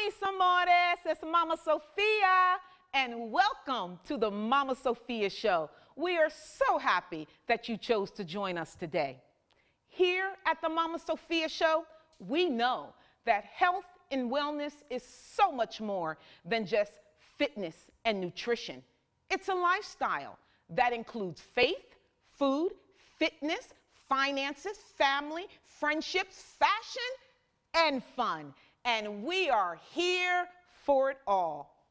mis amores, it's Mama Sophia, and welcome to the Mama Sophia Show. We are so happy that you chose to join us today. Here at the Mama Sophia Show, we know that health and wellness is so much more than just fitness and nutrition. It's a lifestyle that includes faith, food, fitness, finances, family, friendships, fashion, and fun. And we are here for it all.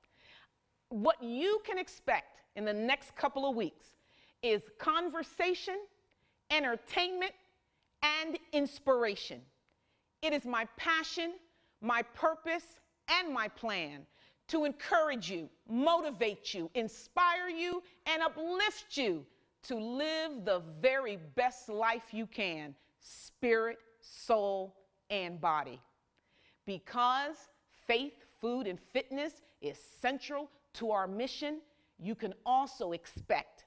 What you can expect in the next couple of weeks is conversation, entertainment, and inspiration. It is my passion, my purpose, and my plan to encourage you, motivate you, inspire you, and uplift you to live the very best life you can, spirit, soul, and body. Because faith, food, and fitness is central to our mission, you can also expect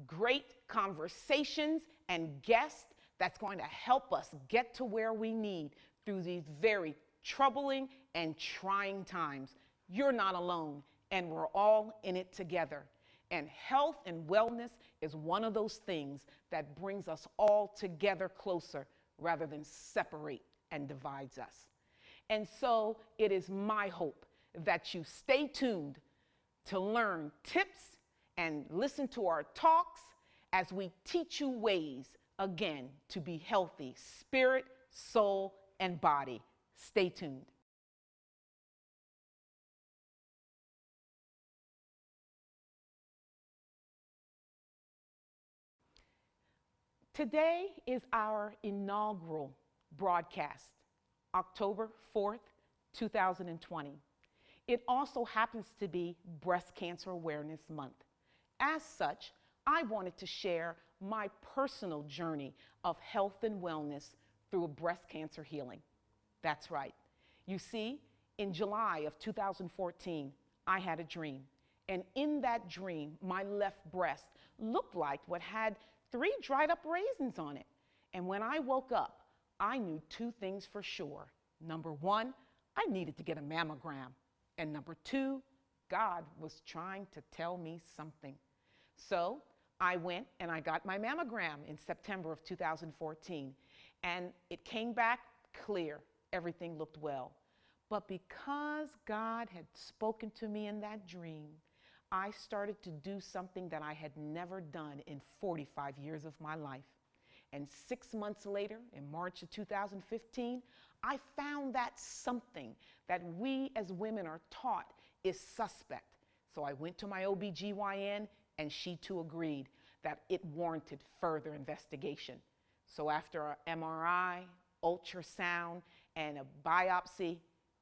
great conversations and guests that's going to help us get to where we need through these very troubling and trying times. You're not alone, and we're all in it together. And health and wellness is one of those things that brings us all together closer rather than separate and divides us. And so it is my hope that you stay tuned to learn tips and listen to our talks as we teach you ways, again, to be healthy, spirit, soul, and body. Stay tuned. Today is our inaugural broadcast, October 4th, 2020. It also happens to be Breast Cancer Awareness Month. As such, I wanted to share my personal journey of health and wellness through breast cancer healing. That's right. You see, in July of 2014, I had a dream. And in that dream, my left breast looked like what had 3 dried up raisins on it. And when I woke up, I knew 2 things for sure. Number 1, I needed to get a mammogram. And number 2, God was trying to tell me something. So I went and I got my mammogram in September of 2014. And it came back clear. Everything looked well. But because God had spoken to me in that dream, I started to do something that I had never done in 45 years of my life. And 6 months later, in March of 2015, I found that something that we as women are taught is suspect. So I went to my OBGYN, and she too agreed that it warranted further investigation. So after an MRI, ultrasound, and a biopsy,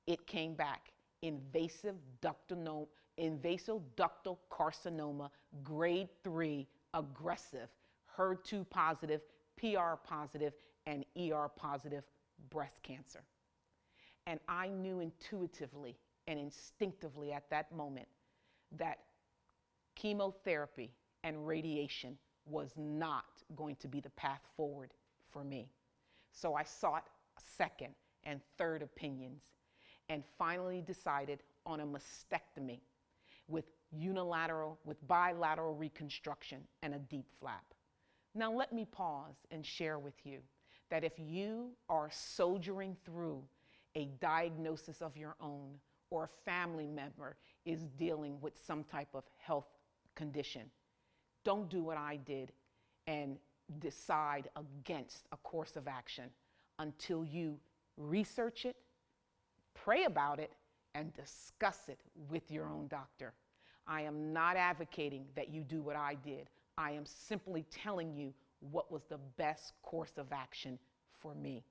it came back. Invasive ductal carcinoma, grade 3, aggressive, HER2 positive, PR positive, and ER positive breast cancer. And I knew intuitively and instinctively at that moment that chemotherapy and radiation was not going to be the path forward for me. So I sought second and third opinions and finally decided on a mastectomy with bilateral reconstruction and a DIEP flap. Now let me pause and share with you that if you are soldiering through a diagnosis of your own or a family member is dealing with some type of health condition, don't do what I did and decide against a course of action until you research it, pray about it, and discuss it with your own doctor. I am not advocating that you do what I did. I am simply telling you what was the best course of action for me.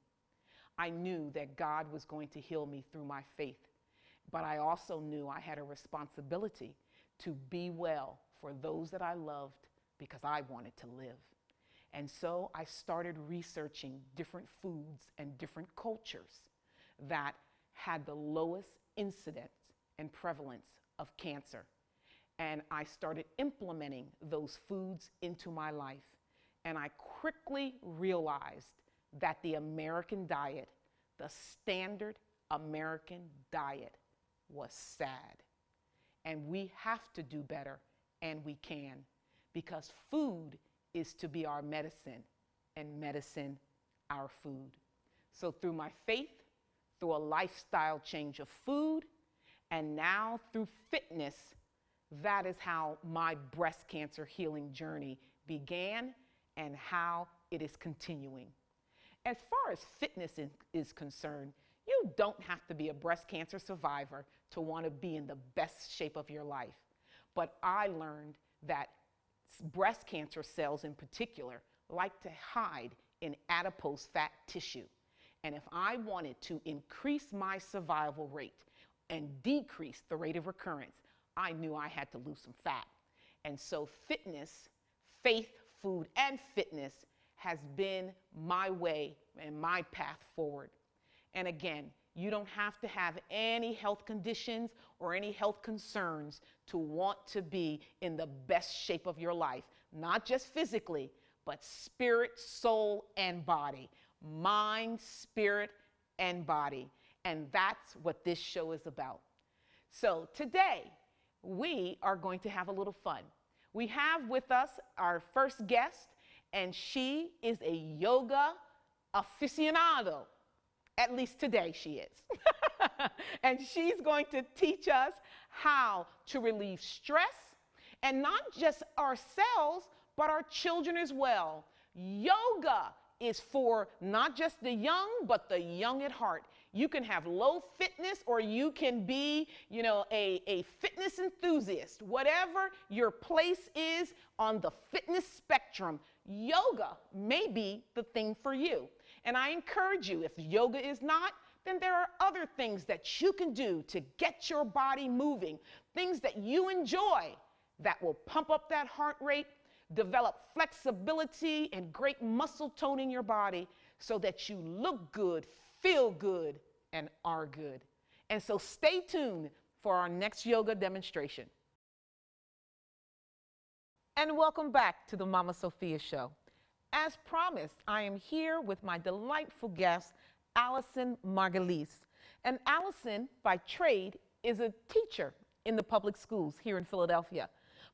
I knew that God was going to heal me through my faith, but I also knew I had a responsibility to be well for those that I loved because I wanted to live. And so I started researching different foods and different cultures that had the lowest incidence and prevalence of cancer. And I started implementing those foods into my life. And I quickly realized that the American diet, the standard American diet, was sad. And we have to do better, and we can, because food is to be our medicine, and medicine our food. So through my faith, through a lifestyle change of food, and now through fitness, that is how my breast cancer healing journey began and how it is continuing. As far as fitness is concerned, you don't have to be a breast cancer survivor to want to be in the best shape of your life. But I learned that breast cancer cells in particular like to hide in adipose fat tissue. And if I wanted to increase my survival rate and decrease the rate of recurrence, I knew I had to lose some fat. And so fitness, faith, food, and fitness has been my way and my path forward. And again, you don't have to have any health conditions or any health concerns to want to be in the best shape of your life, not just physically, but spirit, soul, and body. Mind, spirit, and body. And that's what this show is about. So today, we are going to have a little fun. We have with us our first guest, and she is a yoga aficionado. At least today she is. And she's going to teach us how to relieve stress, and not just ourselves, but our children as well. Yoga is for not just the young, but the young at heart. You can have low fitness, or you can be, a fitness enthusiast. Whatever your place is on the fitness spectrum, yoga may be the thing for you. And I encourage you, if yoga is not, then there are other things that you can do to get your body moving, things that you enjoy that will pump up that heart rate, develop flexibility and great muscle tone in your body so that you look good, feel good, and are good. And so stay tuned for our next yoga demonstration. And welcome back to the Mama Sophia Show. As promised, I am here with my delightful guest, Allison Margulies. And Allison, by trade, is a teacher in the public schools here in Philadelphia.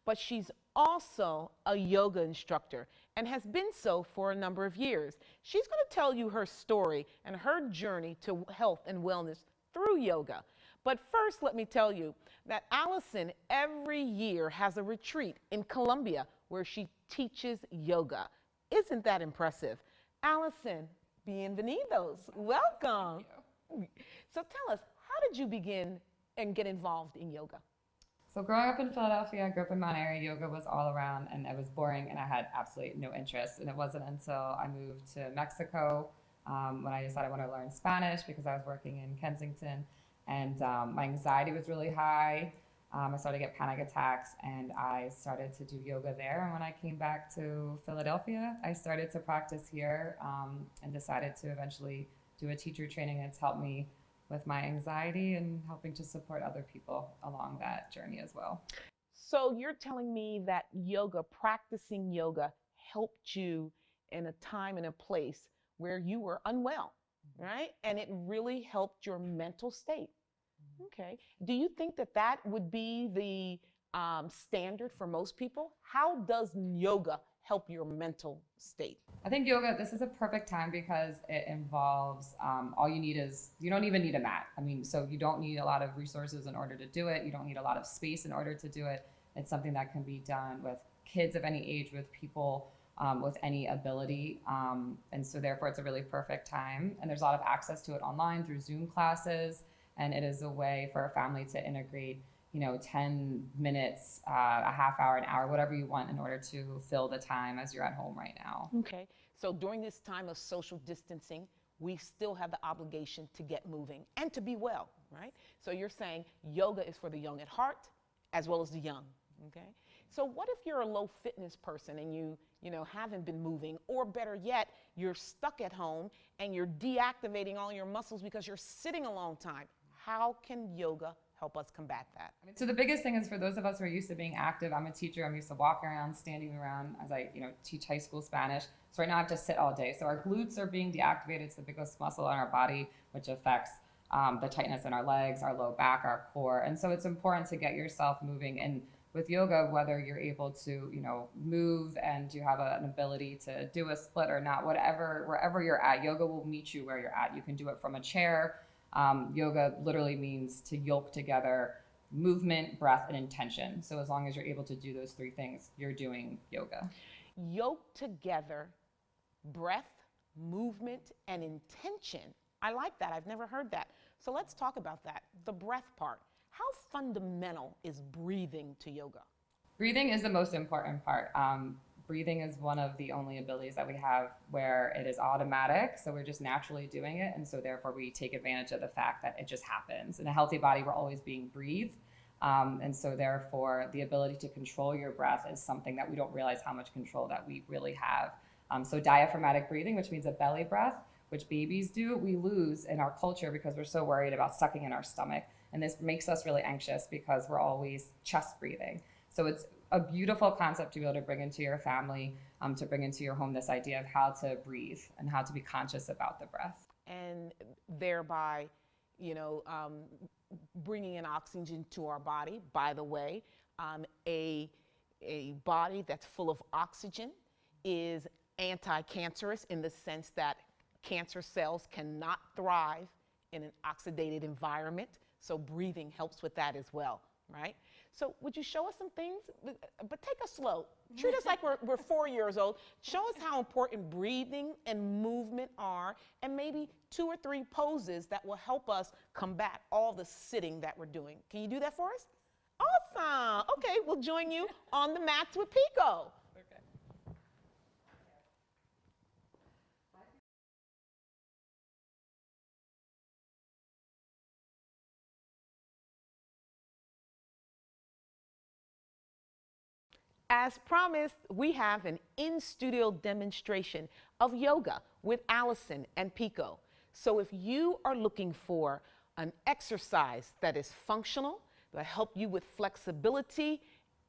But she's also a yoga instructor and has been so for a number of years. She's going to tell you her story and her journey to health and wellness through yoga. But first, let me tell you that Allison every year has a retreat in Colombia where she teaches yoga. Isn't that impressive? Allison, bienvenidos. Welcome. Thank you. So tell us, how did you begin and get involved in yoga? So growing up in Philadelphia, I grew up in Mount Airy. Yoga was all around, and it was boring, and I had absolutely no interest. And it wasn't until I moved to Mexico when I decided I wanted to learn Spanish, because I was working in Kensington, and my anxiety was really high. I started to get panic attacks, and I started to do yoga there. And when I came back to Philadelphia, I started to practice here and decided to eventually do a teacher training. It's helped me with my anxiety and helping to support other people along that journey as well. So you're telling me that yoga, practicing yoga, helped you in a time and a place where you were unwell, right? And it really helped your mental state. Okay. Do you think that that would be the standard for most people? How does yoga help your mental state? I think yoga, this is a perfect time because it involves, all you need is, you don't even need a mat. So you don't need a lot of resources in order to do it. You don't need a lot of space in order to do it. It's something that can be done with kids of any age, with people with any ability. And so therefore it's a really perfect time. And there's a lot of access to it online through Zoom classes. And it is a way for a family to integrate 10 minutes, a half hour, an hour, whatever you want in order to fill the time as you're at home right now. Okay, so during this time of social distancing, we still have the obligation to get moving and to be well, right? So you're saying yoga is for the young at heart as well as the young, okay? So what if you're a low fitness person and you haven't been moving, or better yet, you're stuck at home and you're deactivating all your muscles because you're sitting a long time? How can yoga help us combat that? So the biggest thing is for those of us who are used to being active. I'm a teacher. I'm used to walking around, standing around as I teach high school Spanish. So right now I have to sit all day. So our glutes are being deactivated. It's the biggest muscle in our body, which affects the tightness in our legs, our low back, our core. And so it's important to get yourself moving. And with yoga, whether you're able to, move and you have an ability to do a split or not, wherever you're at, yoga will meet you where you're at. You can do it from a chair. Yoga literally means to yoke together movement, breath, and intention. So as long as you're able to do those three things, you're doing yoga. Yoke together, breath, movement, and intention. I like that. I've never heard that. So let's talk about that. The breath part. How fundamental is breathing to yoga? Breathing is the most important part. Breathing is one of the only abilities that we have where it is automatic. So we're just naturally doing it. And so therefore we take advantage of the fact that it just happens. In a healthy body, we're always being breathed. And so therefore the ability to control your breath is something that we don't realize how much control that we really have. So diaphragmatic breathing, which means a belly breath, which babies do, we lose in our culture because we're so worried about sucking in our stomach. And this makes us really anxious because we're always chest breathing. So it's a beautiful concept to be able to bring into your family, to bring into your home, this idea of how to breathe and how to be conscious about the breath. And thereby, bringing in oxygen to our body. By the way, a body that's full of oxygen is anti-cancerous in the sense that cancer cells cannot thrive in an oxidated environment. So breathing helps with that as well, right? So would you show us some things? But take us slow. Treat us like we're 4 years old. Show us how important breathing and movement are, and maybe 2 or 3 poses that will help us combat all the sitting that we're doing. Can you do that for us? Awesome. Okay, we'll join you on the mats with Pico. As promised, we have an in-studio demonstration of yoga with Allison and Pico. So if you are looking for an exercise that is functional, that help you with flexibility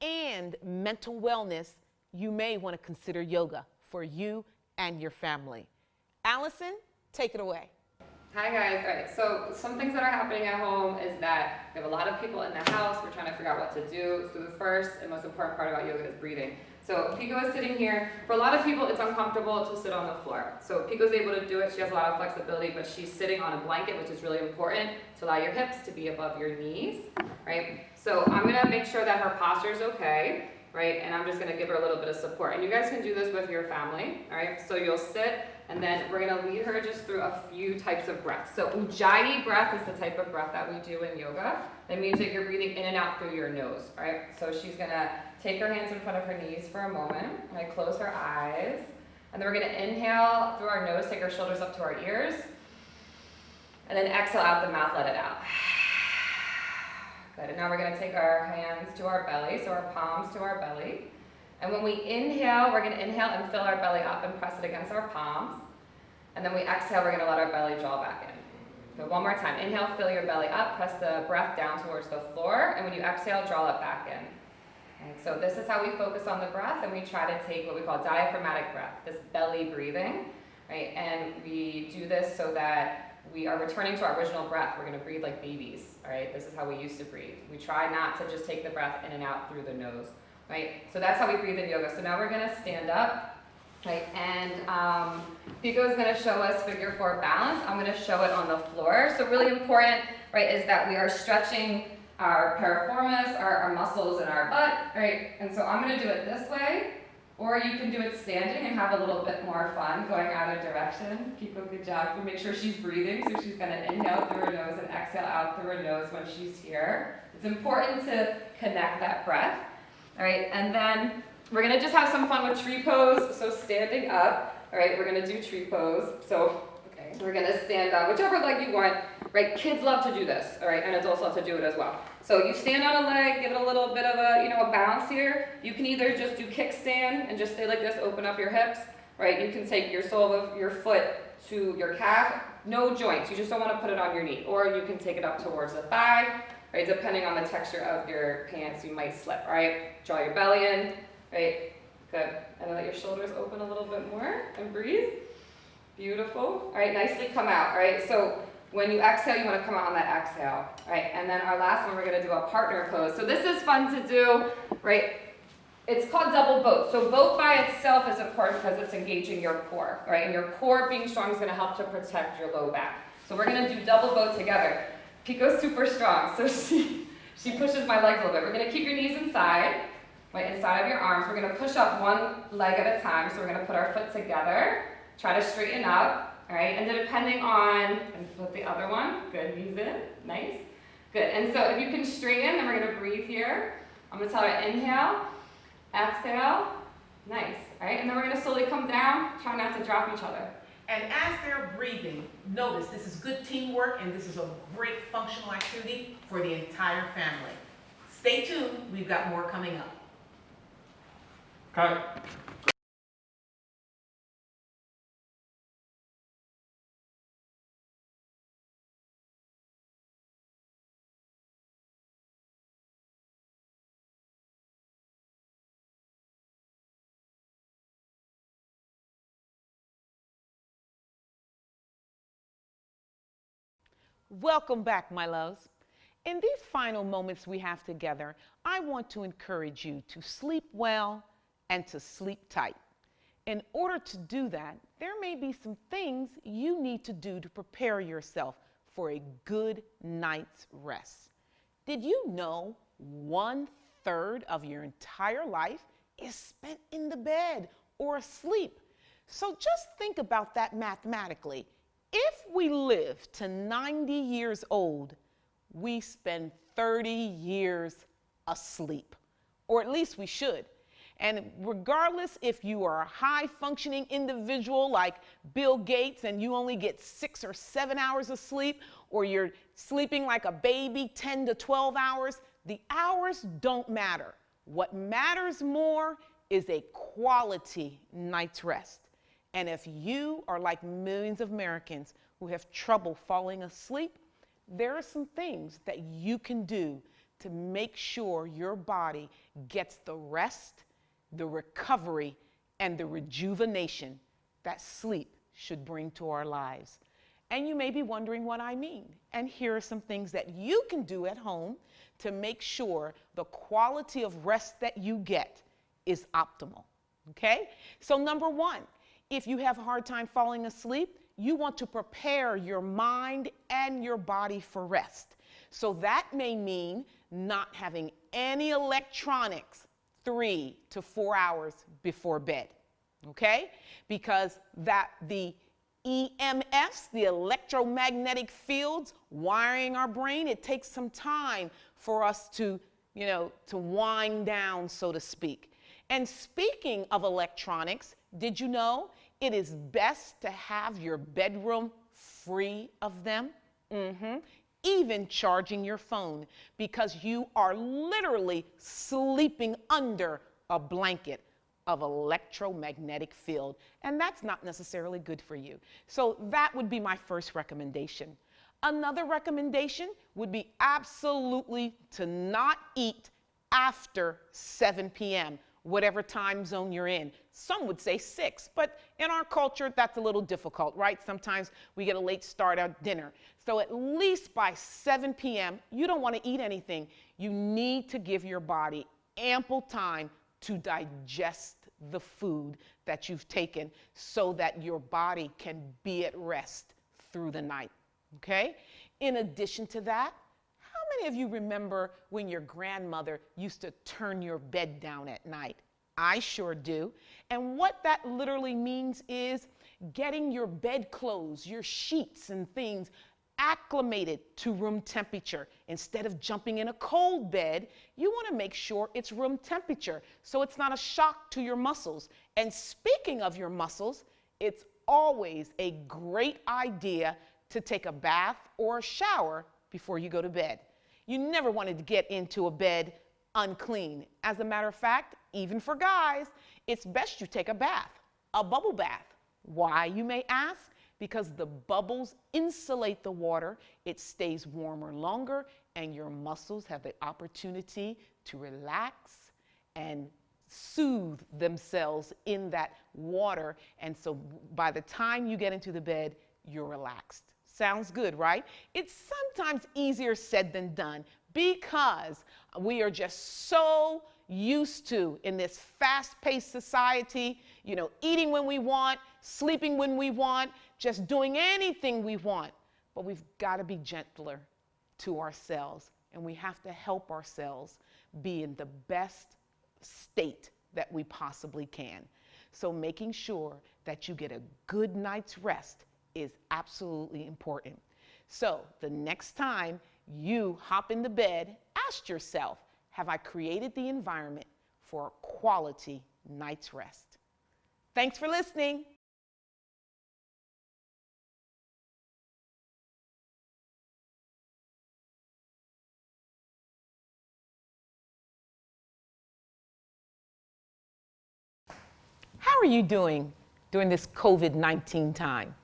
and mental wellness, you may want to consider yoga for you and your family. Allison, take it away. Hi guys, all right, so some things that are happening at home is that we have a lot of people in the house, we're trying to figure out what to do. So the first and most important part about yoga is breathing. So Pico is sitting here. For a lot of people, it's uncomfortable to sit on the floor. So Pico's able to do it, she has a lot of flexibility, but she's sitting on a blanket, which is really important to allow your hips to be above your knees, right? So I'm gonna make sure that her posture is okay, right? And I'm just gonna give her a little bit of support. And you guys can do this with your family, all right? So you'll sit, and then we're gonna lead her just through a few types of breaths. So Ujjayi breath is the type of breath that we do in yoga. That means that you're breathing in and out through your nose, right? So she's gonna take her hands in front of her knees for a moment, and close her eyes. And then we're gonna inhale through our nose, take our shoulders up to our ears. And then exhale out the mouth, let it out. Good, and now we're gonna take our hands to our belly, so our palms to our belly. And when we inhale, we're gonna inhale and fill our belly up and press it against our palms. And then we exhale, we're gonna let our belly draw back in. So one more time, inhale, fill your belly up, press the breath down towards the floor, and when you exhale, draw it back in. And so this is how we focus on the breath, and we try to take what we call diaphragmatic breath, this belly breathing, right? And we do this so that we are returning to our original breath. We're gonna breathe like babies, all right? This is how we used to breathe. We try not to just take the breath in and out through the nose. Right, so that's how we breathe in yoga. So now we're gonna stand up, right? And Pico is gonna show us figure 4 balance. I'm gonna show it on the floor. So really important, right, is that we are stretching our piriformis, our muscles in our butt, right? And so I'm gonna do it this way, or you can do it standing and have a little bit more fun going either direction. Pico, good job. So make sure she's breathing. So she's gonna inhale through her nose and exhale out through her nose when she's here. It's important to connect that breath. All right, and then we're gonna just have some fun with tree pose. So standing up, all right, we're gonna do tree pose. So, okay, we're gonna stand up, whichever leg you want, right? Kids love to do this, all right, and adults love to do it as well. So you stand on a leg, give it a little bit of a, a bounce here. You can either just do kickstand and just stay like this, open up your hips, right? You can take your sole of your foot to your calf, no joints. You just don't wanna put it on your knee. Or you can take it up towards the thigh. Right, depending on the texture of your pants, you might slip, all right? Draw your belly in, right? Good. And then let your shoulders open a little bit more and breathe. Beautiful. All right, nicely come out, all right? So When you exhale, you want to come out on that exhale, right? And then our last one, we're going to do a partner pose. So this is fun to do, right? It's called double boat. So boat by itself is important because it's engaging your core, right? And your core being strong is going to help to protect your low back. So we're going to do double boat together. Pico's super strong, so she pushes my legs a little bit. We're going to keep your knees inside, right, inside of your arms. We're going to push up one leg at a time. So we're going to put our foot together, try to straighten up. All right, and then depending on, and flip the other one, good, knees in, nice, good. And so if you can straighten, then we're gonna breathe here. I'm gonna tell you, inhale, exhale, nice, all right? And then we're gonna slowly come down, try not to drop each other. And as they're breathing, notice this is good teamwork and this is a great functional activity for the entire family. Stay tuned, we've got more coming up. Cut. Welcome back, my loves. In these final moments we have together, I want to encourage you to sleep well and to sleep tight. In order to do that, there may be some things you need to do to prepare yourself for a good night's rest. Did you know 1/3 of your entire life is spent in the bed or asleep? So just think about that mathematically. If we live to 90 years old, we spend 30 years asleep, or at least we should. And regardless if you are a high-functioning individual like Bill Gates and you only get 6 or 7 hours of sleep, or you're sleeping like a baby 10 to 12 hours, the hours don't matter. What matters more is a quality night's rest. And if you are like millions of Americans who have trouble falling asleep, there are some things that you can do to make sure your body gets the rest, the recovery, and the rejuvenation that sleep should bring to our lives. And you may be wondering what I mean. And here are some things that you can do at home to make sure the quality of rest that you get is optimal, okay? So number one, if you have a hard time falling asleep, you want to prepare your mind and your body for rest. So that may mean not having any electronics 3 to 4 hours before bed, okay? Because the EMFs, the electromagnetic fields wiring our brain, it takes some time for us to wind down, so to speak. And speaking of electronics, did you know it is best to have your bedroom free of them? Even charging your phone, because you are literally sleeping under a blanket of electromagnetic field, and that's not necessarily good for you. So that would be my first recommendation. Another recommendation would be absolutely to not eat after 7 p.m., whatever time zone you're in. Some would say 6, but in our culture, that's a little difficult, right? Sometimes we get a late start at dinner. So at least by 7 p.m., you don't want to eat anything. You need to give your body ample time to digest the food that you've taken so that your body can be at rest through the night, okay? In addition to that, how many of you remember when your grandmother used to turn your bed down at night? I sure do. And what that literally means is getting your bedclothes, your sheets and things acclimated to room temperature. Instead of jumping in a cold bed, you want to make sure it's room temperature so it's not a shock to your muscles. And speaking of your muscles, it's always a great idea to take a bath or a shower before you go to bed. You never wanted to get into a bed unclean. As a matter of fact, even for guys, it's best you take a bath, a bubble bath. Why, you may ask? Because the bubbles insulate the water, it stays warmer longer, and your muscles have the opportunity to relax and soothe themselves in that water. And so by the time you get into the bed, you're relaxed. Sounds good, right? It's sometimes easier said than done because we are just so used to, in this fast-paced society, eating when we want, sleeping when we want, just doing anything we want. But we've got to be gentler to ourselves, and we have to help ourselves be in the best state that we possibly can. So making sure that you get a good night's rest is absolutely important. So the next time you hop into bed, ask yourself, have I created the environment for a quality night's rest? Thanks for listening. How are you doing during this COVID-19 time?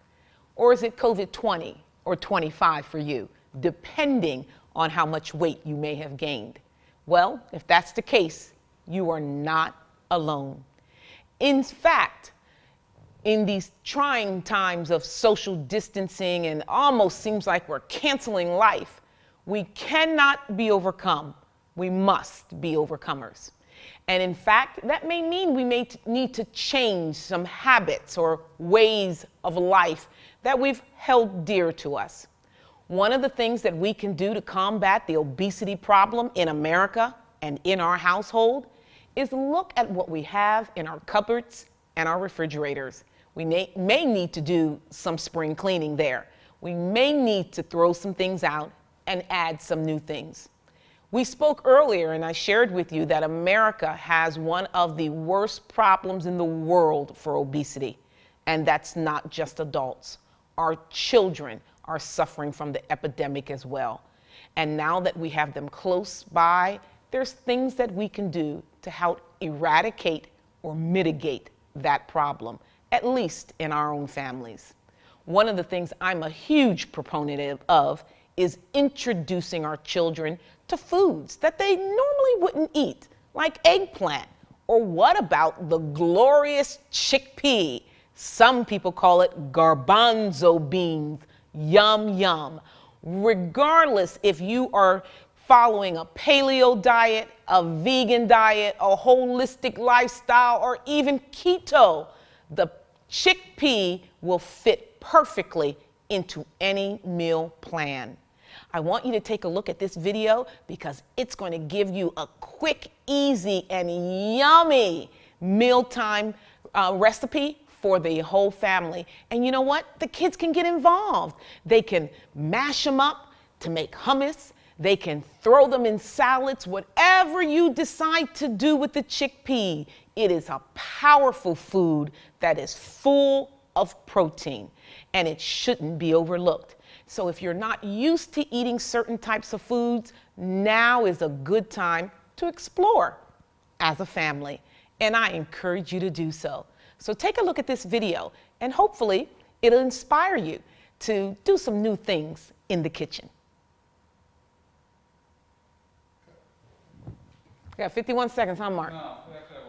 Or is it COVID-20 or 25 for you, depending on how much weight you may have gained? Well, if that's the case, you are not alone. In fact, in these trying times of social distancing and almost seems like we're canceling life, we cannot be overcome. We must be overcomers. And in fact, that may mean we may need to change some habits or ways of life that we've held dear to us. One of the things that we can do to combat the obesity problem in America and in our household is look at what we have in our cupboards and our refrigerators. We may need to do some spring cleaning there. We may need to throw some things out and add some new things. We spoke earlier, and I shared with you that America has one of the worst problems in the world for obesity, and that's not just adults. Our children are suffering from the epidemic as well. And now that we have them close by, there's things that we can do to help eradicate or mitigate that problem, at least in our own families. One of the things I'm a huge proponent of is introducing our children to foods that they normally wouldn't eat, like eggplant. Or what about the glorious chickpea? Some people call it garbanzo beans. Yum, yum. Regardless if you are following a paleo diet, a vegan diet, a holistic lifestyle, or even keto, the chickpea will fit perfectly into any meal plan. I want you to take a look at this video because it's going to give you a quick, easy, and yummy mealtime recipe for the whole family. And you know what? The kids can get involved. They can mash them up to make hummus. They can throw them in salads, whatever you decide to do with the chickpea. It is a powerful food that is full of protein, and it shouldn't be overlooked. So if you're not used to eating certain types of foods, now is a good time to explore as a family, and I encourage you to do so. So take a look at this video, and hopefully it'll inspire you to do some new things in the kitchen. We got 51 seconds, huh, Mark? No, we have to